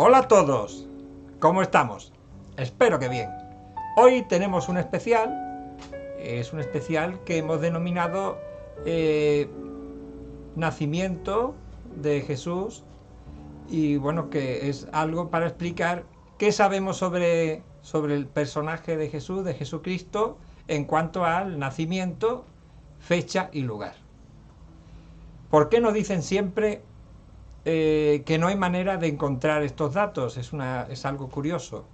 Hola a todos, ¿cómo estamos? Espero que bien. Hoy tenemos un especial, es un especial que hemos denominado Nacimiento de Jesús, y bueno, que es algo para explicar qué sabemos sobre el personaje de Jesús, de Jesucristo, en cuanto al nacimiento, fecha y lugar. ¿Por qué nos dicen siempre que no hay manera de encontrar estos datos? Es algo curioso.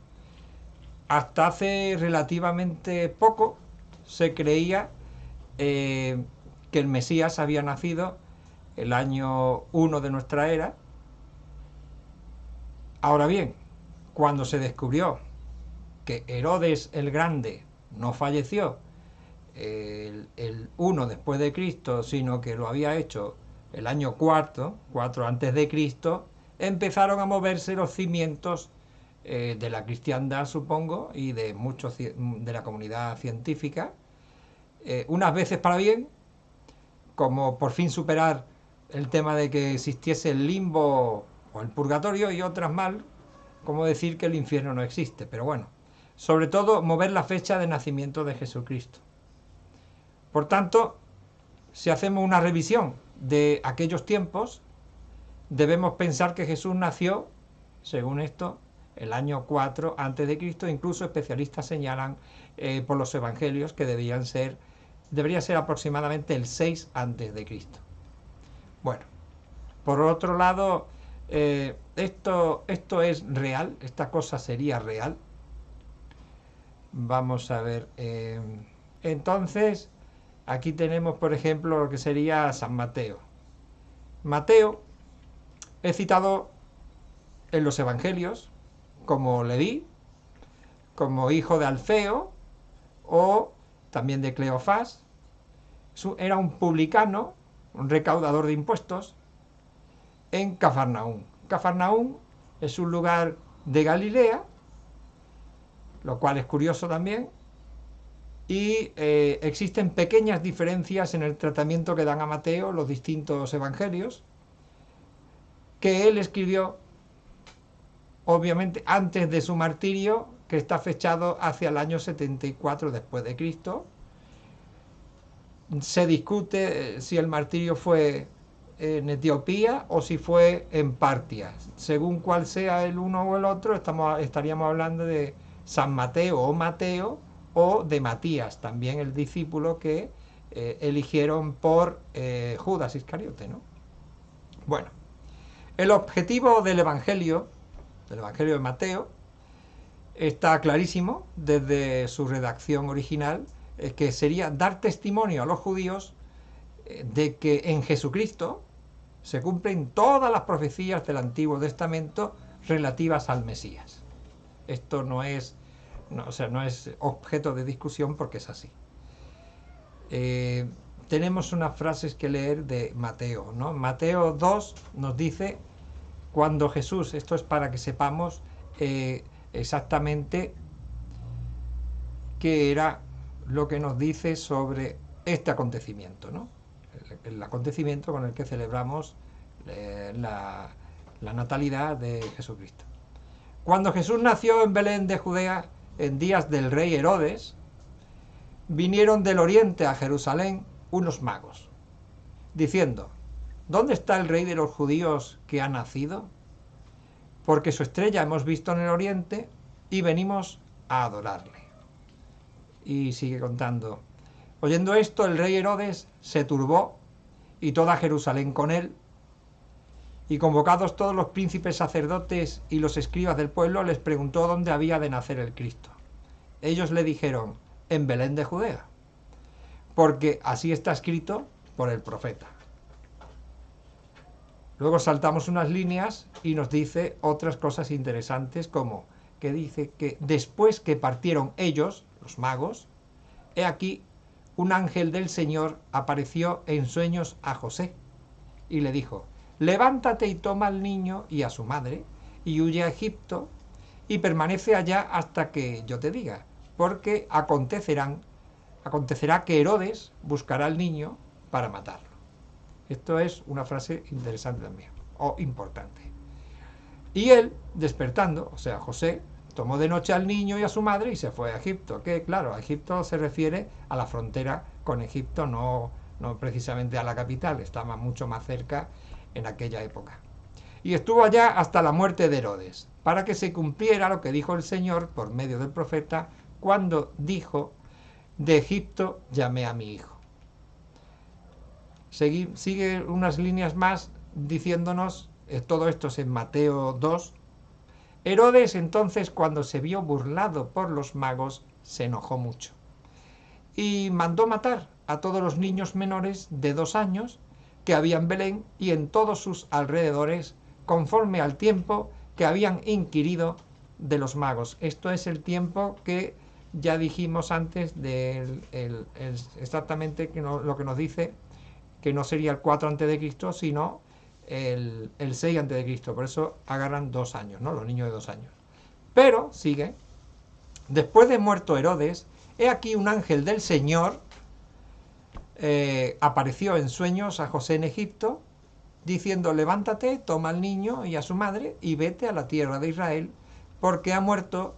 Hasta hace relativamente poco se creía que el Mesías había nacido el año 1 de nuestra era. Ahora bien, cuando se descubrió que Herodes el Grande no falleció el 1 después de Cristo, sino que lo había hecho el año 4 antes de Cristo, empezaron a moverse los cimientos de la cristiandad, supongo, y de muchos de la comunidad científica, unas veces para bien, como por fin superar el tema de que existiese el limbo o el purgatorio, y otras mal, como decir que el infierno no existe. Pero bueno, sobre todo mover la fecha de nacimiento de Jesucristo. Por tanto, si hacemos una revisión de aquellos tiempos, debemos pensar que Jesús nació, según esto, el año 4 antes de Cristo. Incluso especialistas señalan por los evangelios que debería ser aproximadamente el 6 antes de Cristo. Bueno, por otro lado, esto es real, esta cosa sería real. Vamos a ver. Entonces, aquí tenemos, por ejemplo, lo que sería San Mateo. Mateo es citado en los evangelios como Leví, como hijo de Alfeo o también de Cleofás. Era un publicano, un recaudador de impuestos en Cafarnaún. Cafarnaún es un lugar de Galilea, lo cual es curioso también, y existen pequeñas diferencias en el tratamiento que dan a Mateo los distintos evangelios, que él escribió obviamente antes de su martirio, que está fechado hacia el año 74 después de Cristo. Se discute si el martirio fue en Etiopía o si fue en Partia. Según cuál sea el uno o el otro, estaríamos hablando de San Mateo o de Matías, también el discípulo que eligieron por Judas Iscariote, ¿no? Bueno, el objetivo del Evangelio de Mateo está clarísimo desde su redacción original, que sería dar testimonio a los judíos de que en Jesucristo se cumplen todas las profecías del Antiguo Testamento relativas al Mesías. Esto no es objeto de discusión, porque es así. Tenemos unas frases que leer de Mateo, ¿no? Mateo 2 nos dice cuando Jesús, esto es para que sepamos exactamente qué era lo que nos dice sobre este acontecimiento, ¿no? El acontecimiento con el que celebramos la natalidad de Jesucristo. Cuando Jesús nació en Belén de Judea, en días del rey Herodes, vinieron del oriente a Jerusalén unos magos, diciendo: ¿dónde está el rey de los judíos que ha nacido? Porque su estrella hemos visto en el oriente y venimos a adorarle. Y sigue contando: oyendo esto, el rey Herodes se turbó y toda Jerusalén con él, y convocados todos los príncipes sacerdotes y los escribas del pueblo, les preguntó dónde había de nacer el Cristo. Ellos le dijeron: en Belén de Judea, porque así está escrito por el profeta. Luego saltamos unas líneas y nos dice otras cosas interesantes, como que dice que después que partieron ellos, los magos, he aquí un ángel del Señor apareció en sueños a José y le dijo: levántate y toma al niño y a su madre y huye a Egipto y permanece allá hasta que yo te diga, porque acontecerá que Herodes buscará al niño para matarlo. Esto es una frase interesante también, o importante. Y él, despertando, o sea, José, tomó de noche al niño y a su madre y se fue a Egipto. Que claro, a Egipto se refiere a la frontera con Egipto, no precisamente a la capital, estaba mucho más cerca en aquella época. Y estuvo allá hasta la muerte de Herodes, para que se cumpliera lo que dijo el Señor por medio del profeta, cuando dijo: de Egipto llamé a mi hijo. Sigue unas líneas más diciéndonos, todo esto es en Mateo 2, Herodes entonces, cuando se vio burlado por los magos, se enojó mucho y mandó matar a todos los niños menores de 2 años que había en Belén y en todos sus alrededores, conforme al tiempo que habían inquirido de los magos. Esto es el tiempo que ya dijimos antes, exactamente lo que nos dice, que no sería el 4 a.C., sino el 6 a.C. Por eso agarran 2 años, ¿no? Los niños de 2 años. Pero, sigue, después de muerto Herodes, he aquí un ángel del Señor apareció en sueños a José en Egipto, diciendo: levántate, toma al niño y a su madre y vete a la tierra de Israel, porque han muerto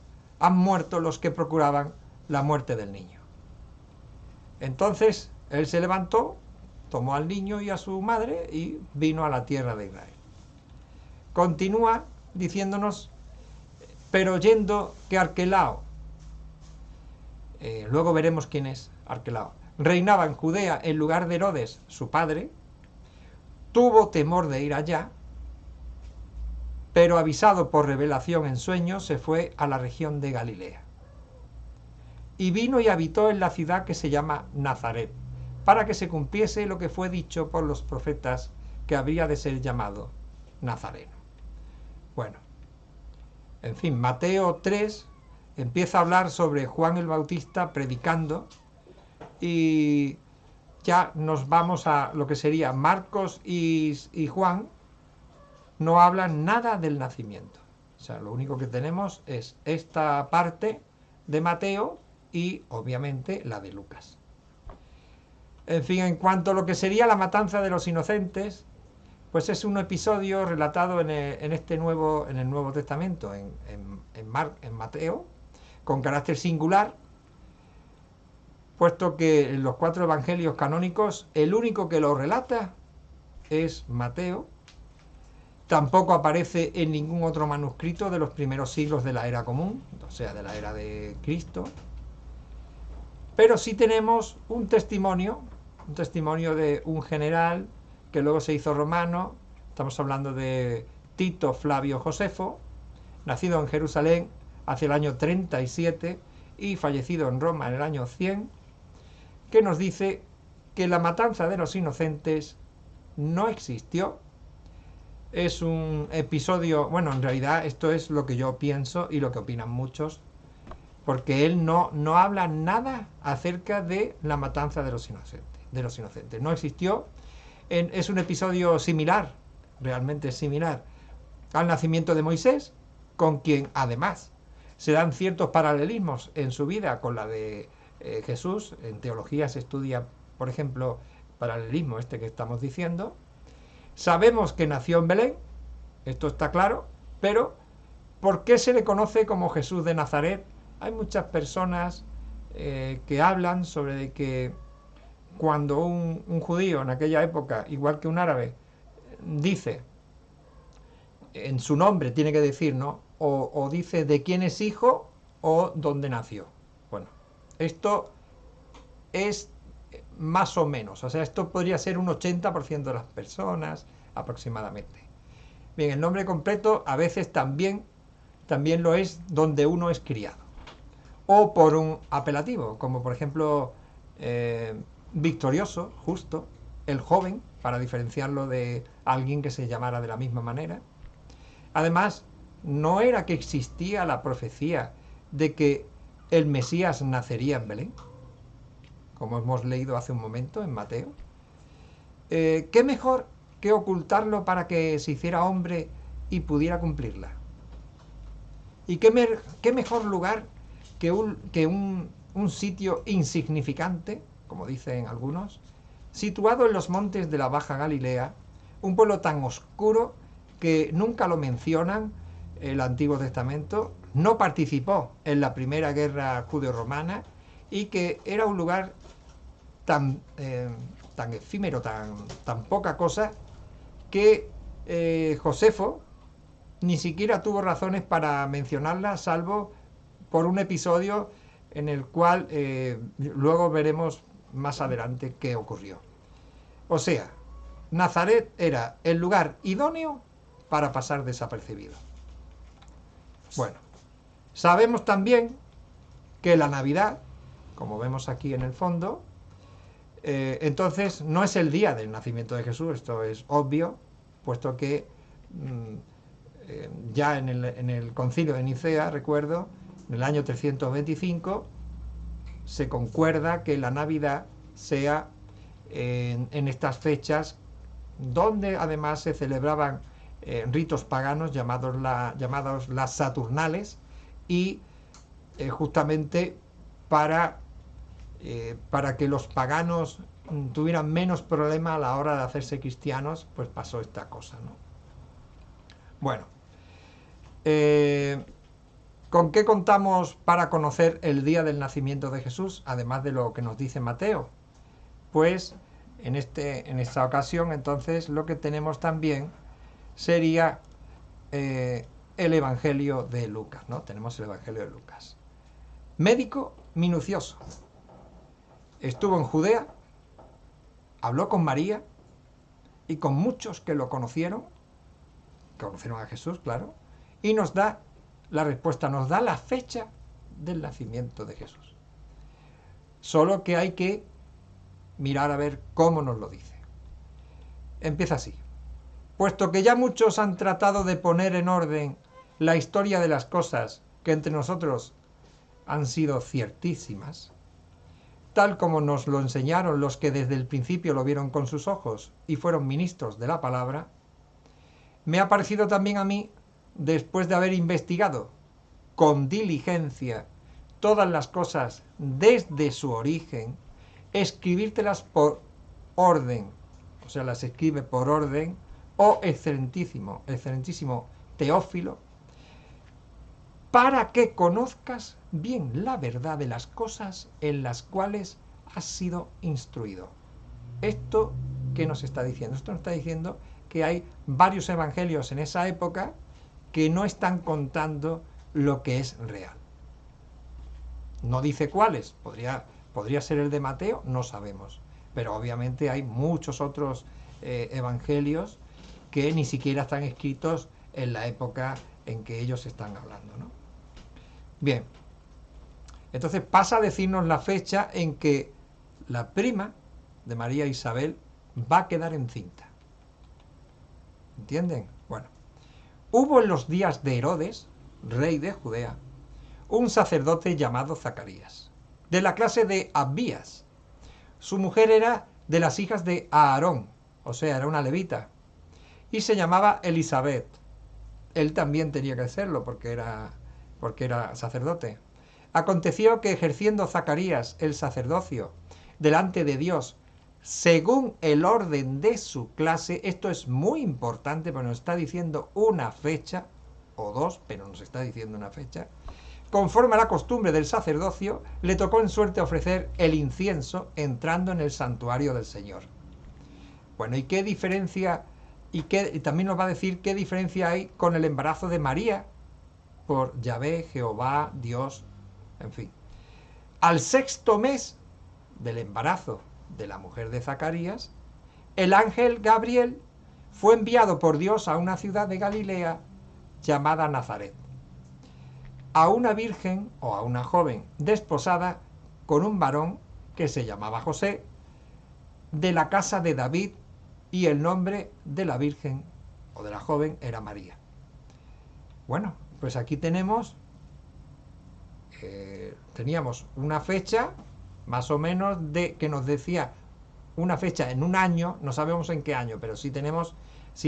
los que procuraban la muerte del niño. Entonces él se levantó, tomó al niño y a su madre y vino a la tierra de Israel. Continúa diciéndonos: pero oyendo que Arquelao, luego veremos quién es Arquelao, reinaba en Judea en lugar de Herodes, su padre, tuvo temor de ir allá, pero avisado por revelación en sueños, se fue a la región de Galilea. Y vino y habitó en la ciudad que se llama Nazaret, para que se cumpliese lo que fue dicho por los profetas, que habría de ser llamado Nazareno. Bueno, en fin, Mateo 3 empieza a hablar sobre Juan el Bautista predicando, y ya nos vamos a lo que sería Marcos y Juan. No hablan nada del nacimiento. O sea, lo único que tenemos es esta parte de Mateo y obviamente la de Lucas. En fin, en cuanto a lo que sería la matanza de los inocentes, pues es un episodio relatado en el Nuevo Testamento, en Mateo, con carácter singular, puesto que en los 4 evangelios canónicos el único que lo relata es Mateo. Tampoco aparece en ningún otro manuscrito de los primeros siglos de la era común, o sea, de la era de Cristo. Pero sí tenemos un testimonio de un general que luego se hizo romano. Estamos hablando de Tito Flavio Josefo, nacido en Jerusalén hacia el año 37 y fallecido en Roma en el año 100, que nos dice que la matanza de los inocentes no existió. Es un episodio, bueno, en realidad esto es lo que yo pienso y lo que opinan muchos, porque él no habla nada acerca de la matanza de los inocentes. No existió. Es un episodio similar, realmente similar, al nacimiento de Moisés, con quien además se dan ciertos paralelismos en su vida con la de Jesús. En teología se estudia, por ejemplo, paralelismo que estamos diciendo. Sabemos que nació en Belén, esto está claro, pero ¿por qué se le conoce como Jesús de Nazaret? Hay muchas personas que hablan sobre que cuando un judío en aquella época, igual que un árabe, dice en su nombre, tiene que decir, ¿no? O dice de quién es hijo o dónde nació. Bueno, esto es más o menos, o sea, esto podría ser un 80% de las personas aproximadamente. Bien, el nombre completo a veces también lo es donde uno es criado, o por un apelativo, como por ejemplo Victorioso, Justo, el joven, para diferenciarlo de alguien que se llamara de la misma manera. Además, no era que existía la profecía de que el Mesías nacería en Belén, como hemos leído hace un momento en Mateo. ¿Qué mejor que ocultarlo para que se hiciera hombre y pudiera cumplirla? ¿Y qué mejor lugar que un sitio insignificante, como dicen algunos, situado en los montes de la Baja Galilea, un pueblo tan oscuro que nunca lo mencionan, el Antiguo Testamento, no participó en la primera guerra judeo-romana y que era un lugar tan, tan efímero, tan poca cosa, que Josefo ni siquiera tuvo razones para mencionarla, salvo por un episodio en el cual luego veremos más adelante qué ocurrió. O sea, Nazaret era el lugar idóneo para pasar desapercibido. Bueno, sabemos también que la Navidad, como vemos aquí en el fondo, entonces no es el día del nacimiento de Jesús, esto es obvio, puesto que ya en el concilio de Nicea, recuerdo, en el año 325, se concuerda que la Navidad sea en estas fechas, donde además se celebraban ritos paganos llamados las Saturnales, y justamente para que los paganos tuvieran menos problema a la hora de hacerse cristianos, pues pasó esta cosa, ¿no? Bueno, ¿con qué contamos para conocer el día del nacimiento de Jesús, además de lo que nos dice Mateo? Pues en esta ocasión, entonces, lo que tenemos también sería el Evangelio de Lucas, ¿no? Tenemos el Evangelio de Lucas. Médico minucioso. Estuvo en Judea, habló con María y con muchos que lo conocieron a Jesús, claro, y nos da la respuesta, nos da la fecha del nacimiento de Jesús. Solo que hay que mirar a ver cómo nos lo dice. Empieza así. Puesto que ya muchos han tratado de poner en orden la historia de las cosas que entre nosotros han sido ciertísimas, tal como nos lo enseñaron los que desde el principio lo vieron con sus ojos y fueron ministros de la palabra, me ha parecido también a mí, después de haber investigado con diligencia todas las cosas desde su origen, escribírtelas por orden, o sea, las escribe por orden, oh excelentísimo Teófilo, para que conozcas bien la verdad de las cosas en las cuales has sido instruido. ¿Esto qué nos está diciendo? Esto nos está diciendo que hay varios evangelios en esa época que no están contando lo que es real. No dice cuáles, podría ser el de Mateo, no sabemos, pero obviamente hay muchos otros evangelios que ni siquiera están escritos en la época en que ellos están hablando, ¿no? Bien, entonces pasa a decirnos la fecha en que la prima de María Isabel va a quedar encinta. ¿Entienden? Bueno, hubo en los días de Herodes, rey de Judea, un sacerdote llamado Zacarías, de la clase de Abías. Su mujer era de las hijas de Aarón, o sea, era una levita, y se llamaba Elisabet. Él también tenía que serlo porque era sacerdote. Aconteció que ejerciendo Zacarías el sacerdocio delante de Dios, según el orden de su clase, esto es muy importante porque nos está diciendo una fecha, o dos, pero nos está diciendo una fecha, conforme a la costumbre del sacerdocio, le tocó en suerte ofrecer el incienso entrando en el santuario del Señor. Bueno, ¿y qué diferencia? Y también nos va a decir qué diferencia hay con el embarazo de María por Yahvé, Jehová, Dios, en fin. Al sexto mes del embarazo de la mujer de Zacarías, el ángel Gabriel fue enviado por Dios a una ciudad de Galilea llamada Nazaret, a una virgen o a una joven desposada con un varón que se llamaba José, de la casa de David, y el nombre de la virgen o de la joven era María. Bueno, pues aquí teníamos una fecha más o menos que nos decía una fecha en un año, no sabemos en qué año, pero sí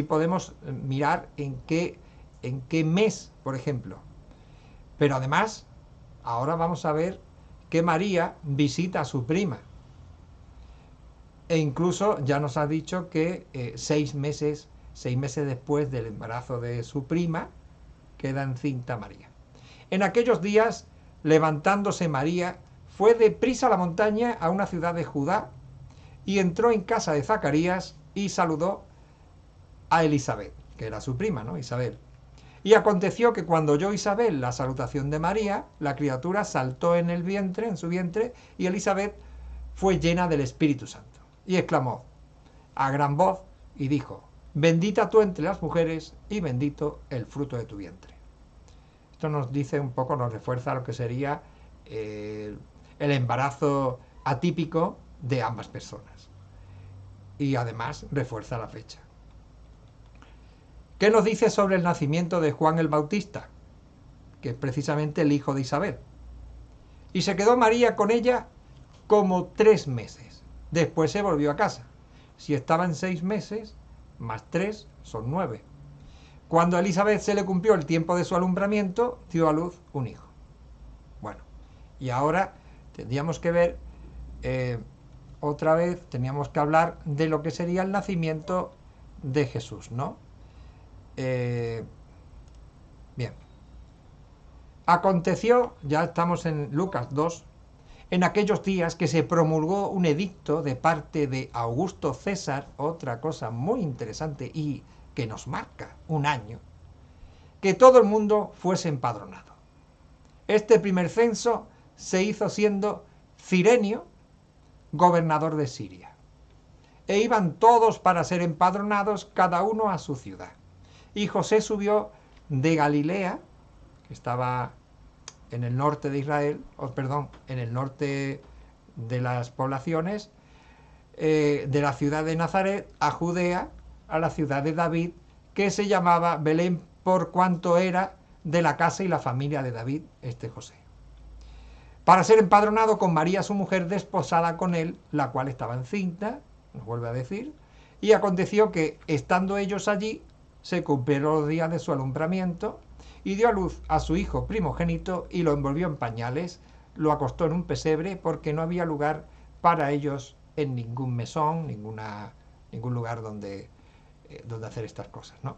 podemos mirar en qué mes, por ejemplo. Pero además, ahora vamos a ver que María visita a su prima. E incluso ya nos ha dicho que 6 meses después del embarazo de su prima, queda encinta María. En aquellos días, levantándose María, fue deprisa a la montaña, a una ciudad de Judá, y entró en casa de Zacarías y saludó a Elisabet, que era su prima, ¿no? Isabel. Y aconteció que cuando oyó Isabel la salutación de María, la criatura saltó en el vientre, en su vientre, y Elisabet fue llena del Espíritu Santo. Y exclamó a gran voz y dijo: bendita tú entre las mujeres y bendito el fruto de tu vientre. Esto nos dice un poco, nos refuerza lo que sería el embarazo atípico de ambas personas. Y además refuerza la fecha. ¿Qué nos dice sobre el nacimiento de Juan el Bautista? Que es precisamente el hijo de Isabel. Y se quedó María con ella como 3 meses. Después se volvió a casa. Si estaban 6 meses, más 3 son 9. Cuando a Elisabet se le cumplió el tiempo de su alumbramiento, dio a luz un hijo. Bueno, y ahora tendríamos que ver, otra vez, teníamos que hablar de lo que sería el nacimiento de Jesús, ¿no? Bien. Aconteció, ya estamos en Lucas 2, en aquellos días que se promulgó un edicto de parte de Augusto César, otra cosa muy interesante y que nos marca un año, que todo el mundo fuese empadronado. Este primer censo se hizo siendo Cirenio gobernador de Siria. E iban todos para ser empadronados, cada uno a su ciudad. Y José subió de Galilea, que estaba en el norte de Israel, en el norte de las poblaciones, de la ciudad de Nazaret a Judea, a la ciudad de David, que se llamaba Belén, por cuanto era de la casa y la familia de David, José, para ser empadronado con María su mujer, desposada con él, la cual estaba encinta, nos vuelve a decir, y aconteció que, estando ellos allí, se cumplieron los días de su alumbramiento, y dio a luz a su hijo primogénito, y lo envolvió en pañales, lo acostó en un pesebre, porque no había lugar para ellos en ningún mesón, ningún lugar donde hacer estas cosas, ¿no?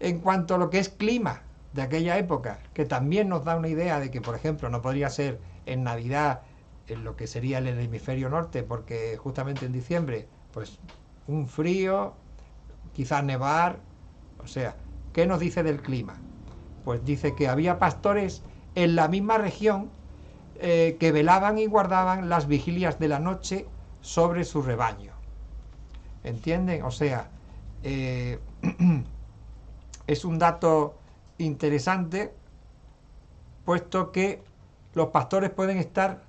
En cuanto a lo que es clima de aquella época, que también nos da una idea de que, por ejemplo, no podría ser en Navidad, en lo que sería el hemisferio norte, porque justamente en diciembre, pues un frío, quizás nevar. O sea, ¿qué nos dice del clima? Pues dice que había pastores en la misma región que velaban y guardaban las vigilias de la noche sobre su rebaño. ¿Entienden? O sea, es un dato interesante, puesto que los pastores pueden estar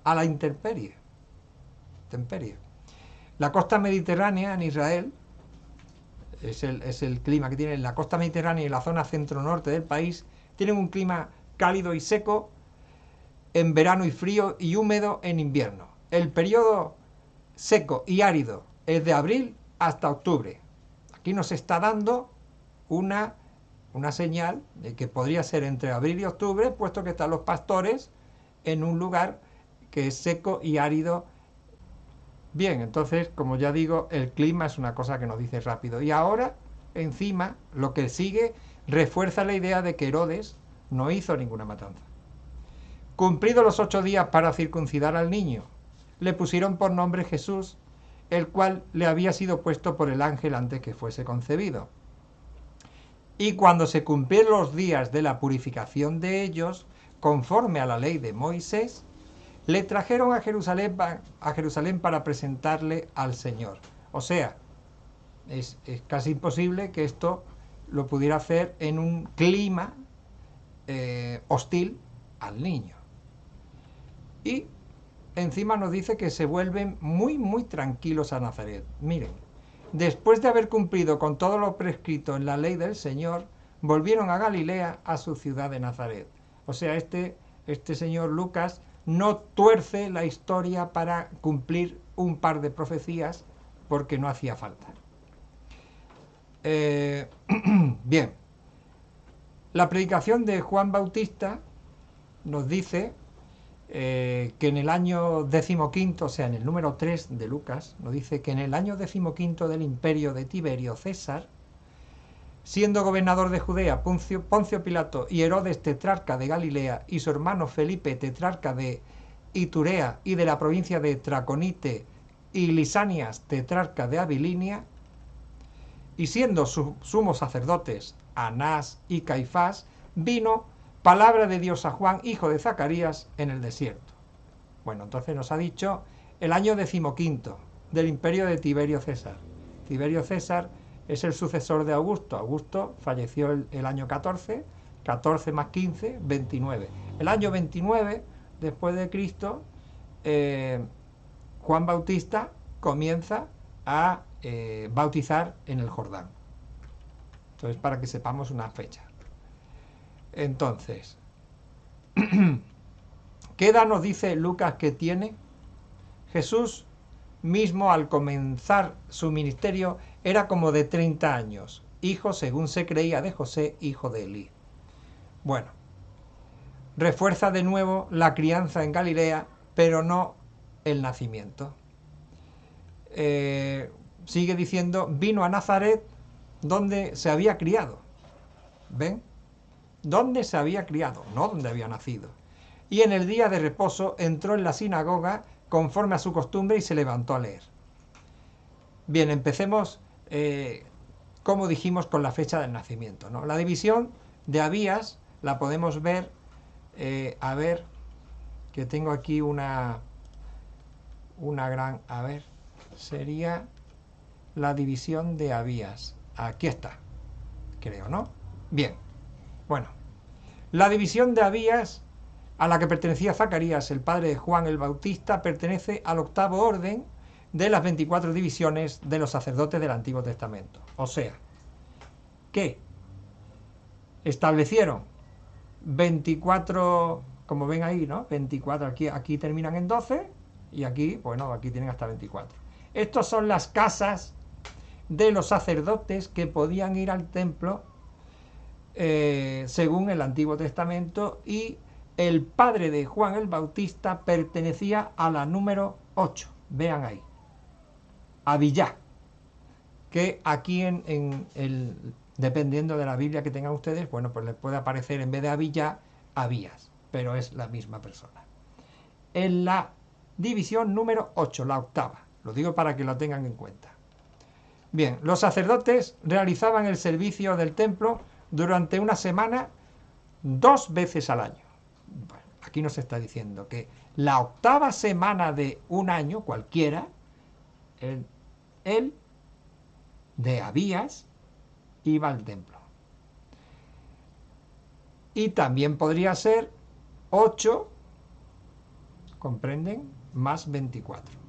a la intemperie. La costa mediterránea en Israel es el clima que tienen. La costa mediterránea y la zona centro-norte del país tienen un clima cálido y seco en verano y frío y húmedo en invierno. El periodo seco y árido es de abril hasta octubre. Aquí nos está dando una señal de que podría ser entre abril y octubre, puesto que están los pastores en un lugar que es seco y árido. Bien, entonces, como ya digo, el clima es una cosa que nos dice rápido. Y ahora, encima, lo que sigue refuerza la idea de que Herodes no hizo ninguna matanza. Cumplidos los 8 días para circuncidar al niño, le pusieron por nombre Jesús, el cual le había sido puesto por el ángel antes que fuese concebido. Y cuando se cumplieron los días de la purificación de ellos, conforme a la ley de Moisés, le trajeron a Jerusalén para presentarle al Señor. O sea, es casi imposible que esto lo pudiera hacer en un clima hostil al niño. Y encima nos dice que se vuelven muy, muy tranquilos a Nazaret. Miren, después de haber cumplido con todo lo prescrito en la ley del Señor, volvieron a Galilea, a su ciudad de Nazaret. O sea, este señor Lucas no tuerce la historia para cumplir un par de profecías, porque no hacía falta. Bien, la predicación de Juan Bautista nos dice que en el año 15, o sea, en el número 3 de Lucas, nos dice que en el año 15 del imperio de Tiberio César, siendo gobernador de Judea Poncio Pilato y Herodes tetrarca de Galilea y su hermano Felipe tetrarca de Iturea y de la provincia de Traconite y Lisanias tetrarca de Abilinia, y siendo sumos sacerdotes Anás y Caifás, vino palabra de Dios a Juan, hijo de Zacarías, en el desierto. Bueno, entonces nos ha dicho el año 15 del imperio de Tiberio César. Tiberio César es el sucesor de Augusto. Augusto falleció el año 14, 14 más 15, 29. El año 29 después de Cristo, Juan Bautista comienza a bautizar en el Jordán. Entonces, para que sepamos una fecha. Entonces, ¿qué edad nos dice Lucas que tiene? Jesús mismo, al comenzar su ministerio, era como de 30 años, hijo, según se creía, de José, hijo de Elí. Bueno, refuerza de nuevo la crianza en Galilea, pero no el nacimiento. Sigue diciendo, vino a Nazaret, donde se había criado. ¿Ven? ¿Dónde se había criado? No donde había nacido. Y en el día de reposo entró en la sinagoga conforme a su costumbre y se levantó a leer. Bien, empecemos, como dijimos, con la fecha del nacimiento, ¿no? La división de Abías la podemos ver, a ver, que tengo aquí una gran, a ver, sería la división de Abías. Aquí está, creo, ¿no? Bien, bueno, la división de Abías, a la que pertenecía Zacarías, el padre de Juan el Bautista, pertenece al octavo orden de las 24 divisiones de los sacerdotes del Antiguo Testamento. O sea, que establecieron 24, como ven ahí, ¿no? 24, aquí terminan en 12 y aquí, bueno, aquí tienen hasta 24. Estas son las casas de los sacerdotes que podían ir al templo según el Antiguo Testamento, y el padre de Juan el Bautista pertenecía a la número 8, vean ahí, Abiyá, que aquí dependiendo de la Biblia que tengan ustedes, bueno, pues les puede aparecer en vez de Abiyá, Abías, pero es la misma persona. En la división número 8, la octava, lo digo para que lo tengan en cuenta. Bien, los sacerdotes realizaban el servicio del templo durante una semana 2 veces al año. Bueno, aquí nos está diciendo que la octava semana de un año cualquiera, él de Abías iba al templo. Y también podría ser 8, ¿comprenden? Más 24.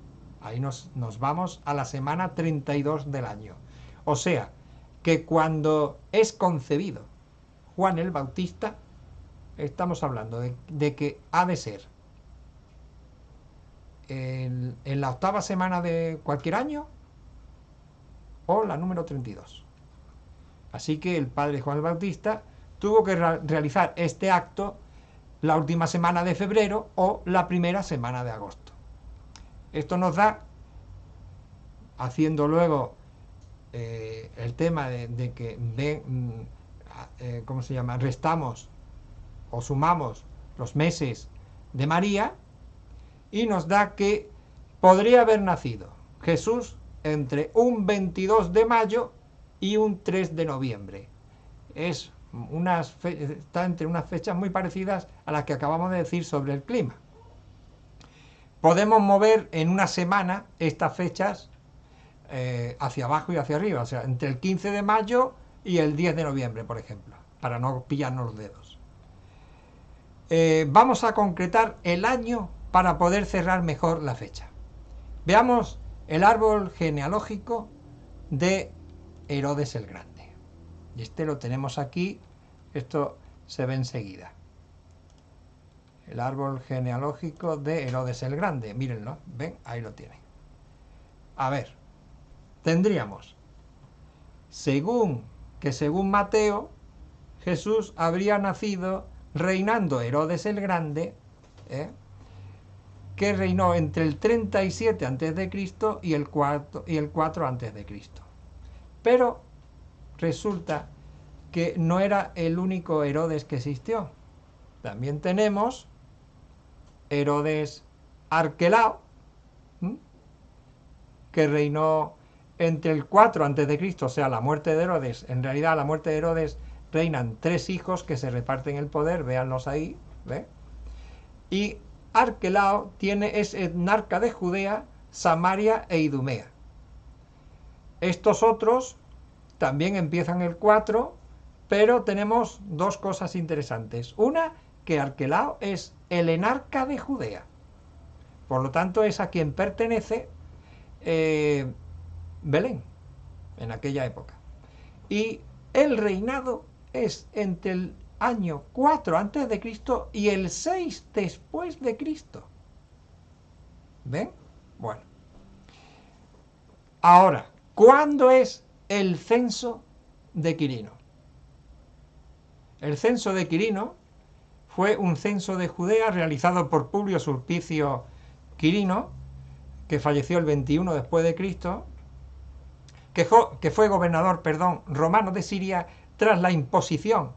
Ahí nos vamos a la semana 32 del año. O sea, que cuando es concebido Juan el Bautista, estamos hablando de que ha de ser en la octava semana de cualquier año o la número 32. Así que el padre Juan el Bautista tuvo que realizar este acto la última semana de febrero o la primera semana de agosto. Esto nos da, haciendo luego el tema de que ¿cómo se llama? Restamos o sumamos los meses de María, y nos da que podría haber nacido Jesús entre un 22 de mayo y un 3 de noviembre. Está entre unas fechas muy parecidas a las que acabamos de decir sobre el clima. Podemos mover en una semana estas fechas hacia abajo y hacia arriba, o sea, entre el 15 de mayo y el 10 de noviembre, por ejemplo, para no pillarnos los dedos. Vamos a concretar el año para poder cerrar mejor la fecha. Veamos el árbol genealógico de Herodes el Grande. Y este lo tenemos aquí, esto se ve enseguida. El árbol genealógico de Herodes el Grande, mírenlo, ven, ahí lo tienen. A ver, tendríamos, según Mateo, Jesús habría nacido reinando Herodes el Grande, que reinó entre el 37 a.C. y el 4 a.C. Pero resulta que no era el único Herodes que existió. También tenemos Herodes Arquelao, que reinó entre el 4 a.C., o sea, la muerte de Herodes. En realidad, la muerte de Herodes reinan 3 hijos que se reparten el poder, véanlos ahí, ¿ve? Y Arquelao es etnarca de Judea, Samaria e Idumea. Estos otros también empiezan el 4, pero tenemos dos cosas interesantes. Una, que Arquelao es el enarca de Judea. Por lo tanto, es a quien pertenece Belén, en aquella época. Y el reinado es entre el año 4 a.C. y el 6 después de Cristo. ¿Ven? Bueno. Ahora, ¿cuándo es el censo de Quirino? El censo de Quirino fue un censo de Judea realizado por Publio Sulpicio Quirino, que falleció el 21 después de Cristo, que fue gobernador, romano de Siria tras la imposición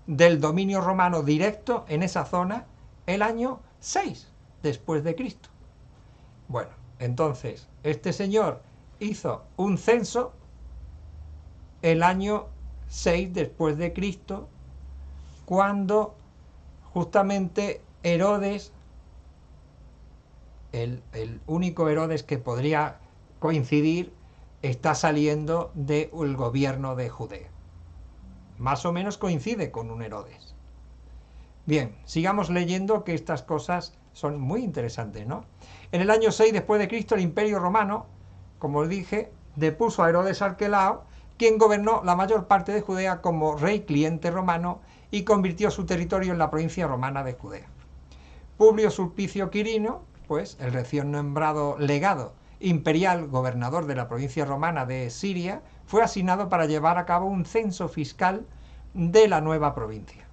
del dominio romano directo en esa zona el año 6 después de Cristo. Bueno, entonces, este señor hizo un censo el año 6 después de Cristo, cuando justamente Herodes, el único Herodes que podría coincidir, está saliendo del gobierno de Judea. Más o menos coincide con un Herodes. Bien, sigamos leyendo, que estas cosas son muy interesantes, ¿no? En el año 6 después de Cristo, el Imperio Romano, como os dije, depuso a Herodes Arquelao, quien gobernó la mayor parte de Judea como rey cliente romano y convirtió su territorio en la provincia romana de Judea. Publio Sulpicio Quirino, pues el recién nombrado legado imperial gobernador de la provincia romana de Siria, fue asignado para llevar a cabo un censo fiscal de la nueva provincia.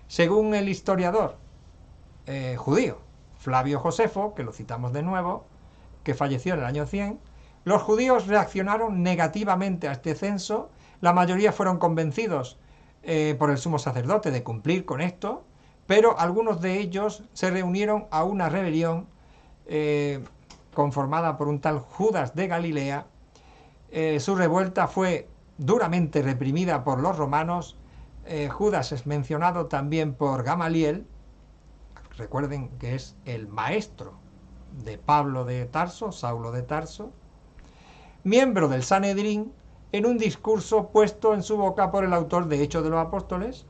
Según el historiador judío Flavio Josefo, que lo citamos de nuevo, que falleció en el año 100, los judíos reaccionaron negativamente a este censo. La mayoría fueron convencidos por el sumo sacerdote de cumplir con esto, pero algunos de ellos se reunieron a una rebelión conformada por un tal Judas de Galilea. Su revuelta fue duramente reprimida por los romanos. Judas es mencionado también por Gamaliel, recuerden que es el maestro de Pablo de Tarso, Saulo de Tarso, miembro del Sanedrín, en un discurso puesto en su boca por el autor de Hechos de los Apóstoles.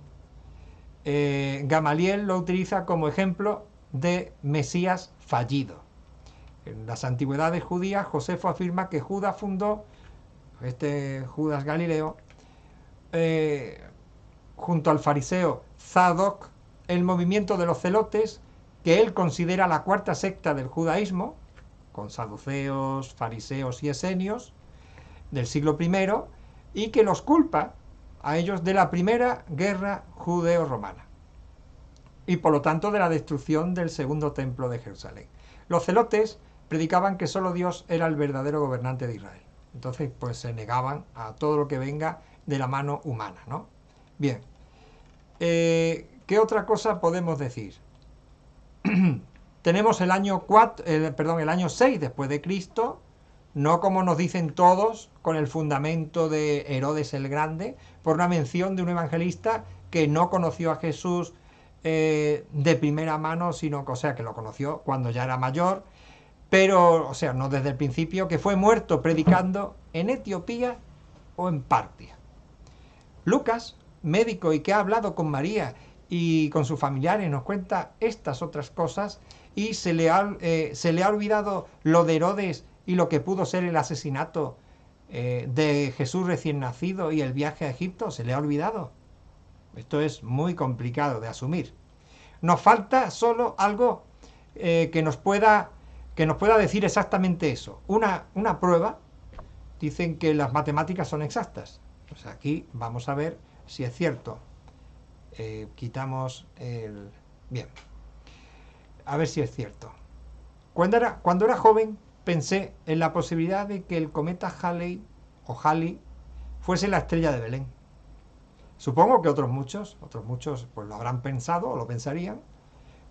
Gamaliel lo utiliza como ejemplo de Mesías fallido. En las antigüedades judías, Josefo afirma que Judas fundó, Judas Galileo, junto al fariseo Zadoc, el movimiento de los celotes, que él considera la cuarta secta del judaísmo, con saduceos, fariseos y esenios, del siglo I, y que los culpa a ellos de la primera guerra judeo-romana y por lo tanto de la destrucción del segundo templo de Jerusalén. Los celotes predicaban que solo Dios era el verdadero gobernante de Israel. Entonces, pues se negaban a todo lo que venga de la mano humana, ¿no? Bien. ¿Qué otra cosa podemos decir? Tenemos el año 6 después de Cristo, no como nos dicen todos, con el fundamento de Herodes el Grande, por una mención de un evangelista que no conoció a Jesús de primera mano, sino que lo conoció cuando ya era mayor, pero, no desde el principio, que fue muerto predicando en Etiopía o en Partia. Lucas, médico y que ha hablado con María y con sus familiares, nos cuenta estas otras cosas, y se le ha olvidado lo de Herodes y lo que pudo ser el asesinato de Jesús recién nacido y el viaje a Egipto. Se le ha olvidado. Esto es muy complicado de asumir. Nos falta solo algo que nos pueda decir exactamente eso. Una prueba. Dicen que las matemáticas son exactas. Pues aquí vamos a ver si es cierto. Quitamos el... Bien. A ver si es cierto. Cuando era joven, pensé en la posibilidad de que el cometa Halley fuese la estrella de Belén. Supongo que otros muchos pues lo habrán pensado o lo pensarían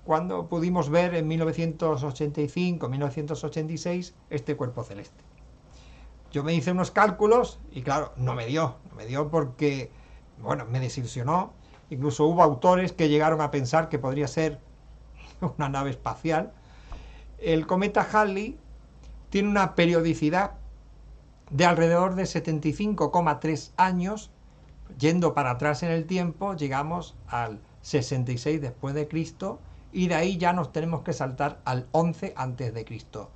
cuando pudimos ver en 1985, 1986 este cuerpo celeste. Yo me hice unos cálculos y claro, no me dio porque, bueno, me desilusionó. Incluso hubo autores que llegaron a pensar que podría ser una nave espacial. El cometa Halley tiene una periodicidad de alrededor de 75,3 años. Yendo para atrás en el tiempo, llegamos al 66 después de Cristo y de ahí ya nos tenemos que saltar al 11 antes de Cristo.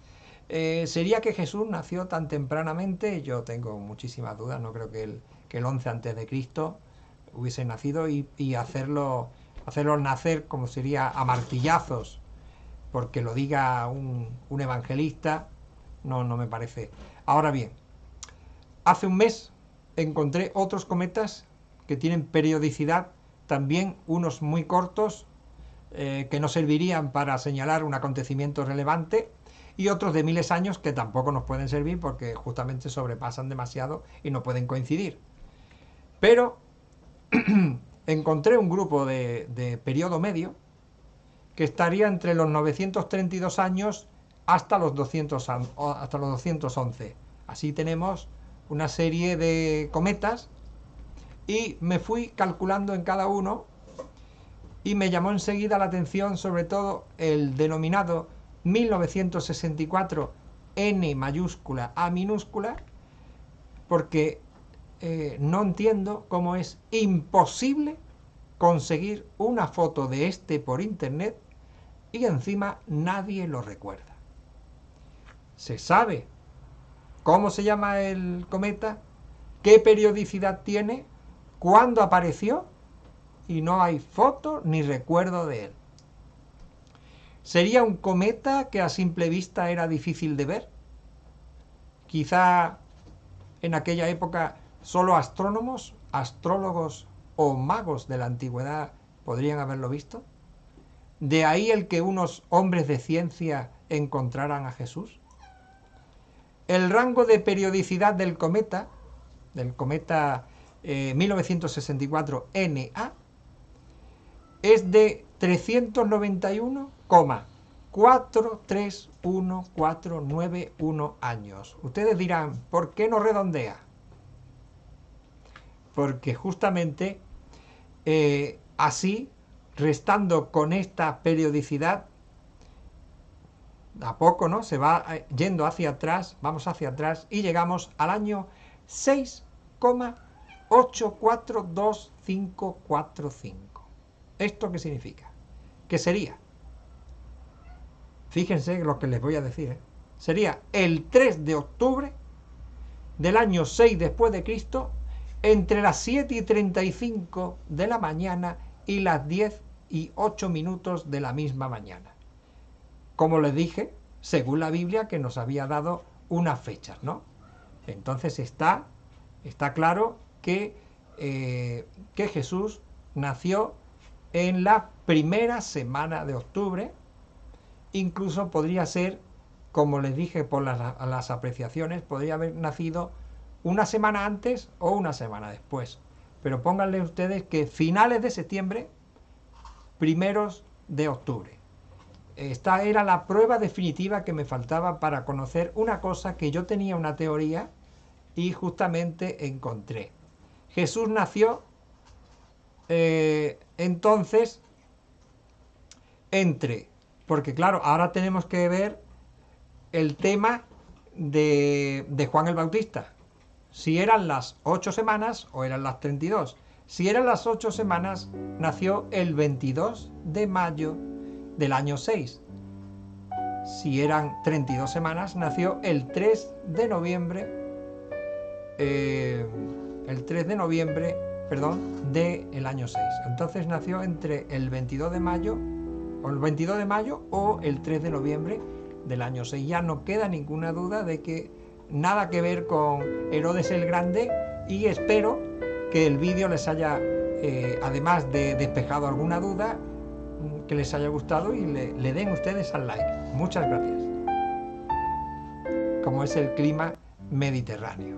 ¿Sería que Jesús nació tan tempranamente? Yo tengo muchísimas dudas, no creo que el 11 antes de Cristo hubiese nacido y hacerlo nacer como sería a martillazos porque lo diga un evangelista, no me parece. Ahora bien, hace un mes encontré otros cometas que tienen periodicidad, también unos muy cortos, que no servirían para señalar un acontecimiento relevante, y otros de miles de años que tampoco nos pueden servir porque justamente sobrepasan demasiado y no pueden coincidir. Pero encontré un grupo de periodo medio que estaría entre los 932 años hasta los 211. Así tenemos una serie de cometas y me fui calculando en cada uno y me llamó enseguida la atención sobre todo el denominado 1964 N mayúscula A minúscula, porque no entiendo cómo es imposible conseguir una foto de este por internet y encima nadie lo recuerda. Se sabe cómo se llama el cometa, qué periodicidad tiene, cuándo apareció y no hay foto ni recuerdo de él. ¿Sería un cometa que a simple vista era difícil de ver? Quizá en aquella época solo astrónomos, astrólogos o magos de la antigüedad podrían haberlo visto. ¿De ahí el que unos hombres de ciencia encontraran a Jesús? El rango de periodicidad del cometa 1964 NA, es de 391,431491 años. Ustedes dirán, ¿por qué no redondea? Porque justamente así, restando con esta periodicidad, a poco, ¿no? Se va yendo hacia atrás, vamos hacia atrás y llegamos al año 6,842545. ¿Esto qué significa? ¿Qué sería? Fíjense lo que les voy a decir, Sería el 3 de octubre del año 6 después de Cristo, entre las 7:35 de la mañana y las 10:08 de la misma mañana. Como les dije, según la Biblia, que nos había dado unas fechas, ¿no? Entonces está claro que Jesús nació en la primera semana de octubre. Incluso podría ser, como les dije por las apreciaciones, podría haber nacido una semana antes o una semana después. Pero pónganle ustedes que finales de septiembre, primeros de octubre. Esta era la prueba definitiva que me faltaba para conocer una cosa que yo tenía una teoría y justamente encontré. Jesús nació entonces porque claro, ahora tenemos que ver el tema de Juan el Bautista. Si eran las 8 semanas o eran las 32. Si eran las 8 semanas, nació el 22 de mayo del año 6. Si eran 32 semanas, nació el 3 de noviembre, del año 6. Entonces nació entre el 22 de mayo o el 22 de mayo o el 3 de noviembre del año 6. Ya no queda ninguna duda de que nada que ver con Herodes el Grande, y espero que el vídeo les haya, además de despejado alguna duda, que les haya gustado y le den ustedes al like. Muchas gracias. Como es el clima mediterráneo.